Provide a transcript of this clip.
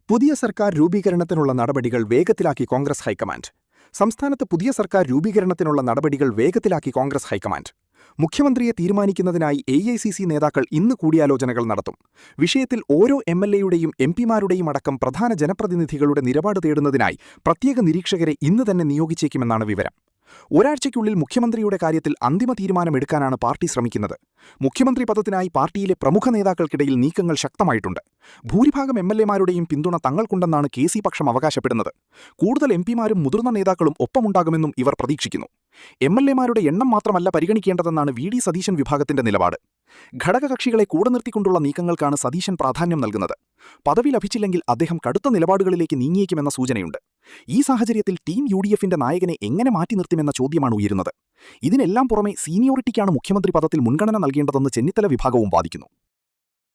പുതിയ സർക്കാർ രൂപീകരണത്തിനുള്ള നടപടികൾ വേഗത്തിലാക്കി കോൺഗ്രസ് ഹൈക്കമാൻഡ്. സംസ്ഥാനത്ത് പുതിയ സർക്കാർ രൂപീകരണത്തിനുള്ള നടപടികൾ വേഗത്തിലാക്കി കോൺഗ്രസ് ഹൈക്കമാൻഡ്. മുഖ്യമന്ത്രിയെ തീരുമാനിക്കുന്നതിനായി എഐസിസി നേതാക്കൾ ഇന്ന് കൂടിയാലോചനകൾ നടത്തും. വിഷയത്തിൽ ഓരോ എംഎൽഎയുടെയും എംപിമാരുടെയും അടക്കം പ്രധാന ജനപ്രതിനിധികളുടെ നിലപാട് തേടുന്നതിനായി പ്രത്യേക നിരീക്ഷകരെ ഇന്ന് തന്നെ നിയോഗിച്ചേക്കുമെന്നാണ് വിവരം. ഒരാഴ്ചയ്ക്കുള്ളിൽ മുഖ്യമന്ത്രിയുടെ കാര്യത്തിൽ അന്തിമ തീരുമാനമെടുക്കാനാണ് പാർട്ടി ശ്രമിക്കുന്നത്. മുഖ്യമന്ത്രി പദത്തിനായി പാർട്ടിയിലെ പ്രമുഖ നേതാക്കൾക്കിടയിൽ നീക്കങ്ങൾ ശക്തമായിട്ടുണ്ട്. ഭൂരിഭാഗം എംഎൽഎമാരുടെയും പിന്തുണ തങ്ങൾക്കുണ്ടെന്നാണ് കെ.സി. പക്ഷം അവകാശപ്പെടുന്നത്. കൂടുതൽ എംപിമാരും മുതിർന്ന നേതാക്കളും ഒപ്പമുണ്ടാകുമെന്നും ഇവർ പ്രതീക്ഷിക്കുന്നു. എംഎൽഎമാരുടെ എണ്ണം മാത്രമല്ല പരിഗണിക്കേണ്ടതെന്നാണ് വി.ഡി. സതീശൻ വിഭാഗത്തിന്റെ നിലപാട്. ഘടകകക്ഷികളെ കൂടെ നിർത്തിക്കൊണ്ടുള്ള നീക്കങ്ങൾക്കാണ് സതീശൻ പ്രാധാന്യം നൽകുന്നത്. പദവി ലഭിച്ചില്ലെങ്കിൽ അദ്ദേഹം കടുത്ത നിലപാടുകളിലേക്ക് നീങ്ങിയേക്കുമെന്ന സൂചനയുണ്ട്. ഈ സാഹചര്യത്തിൽ ടീം യു.ഡി.എഫിന്റെ നായകനെ എങ്ങനെ മാറ്റി നിർത്തുമെന്ന ചോദ്യമാണ് ഉയരുന്നത്. ഇതിനെല്ലാം പുറമെ സീനിയോറിറ്റിക്കാണ് മുഖ്യമന്ത്രി പദത്തിൽ മുൻഗണന നൽകേണ്ടതെന്ന് ചെന്നിത്തല വിഭാഗവും വാദിക്കുന്നു.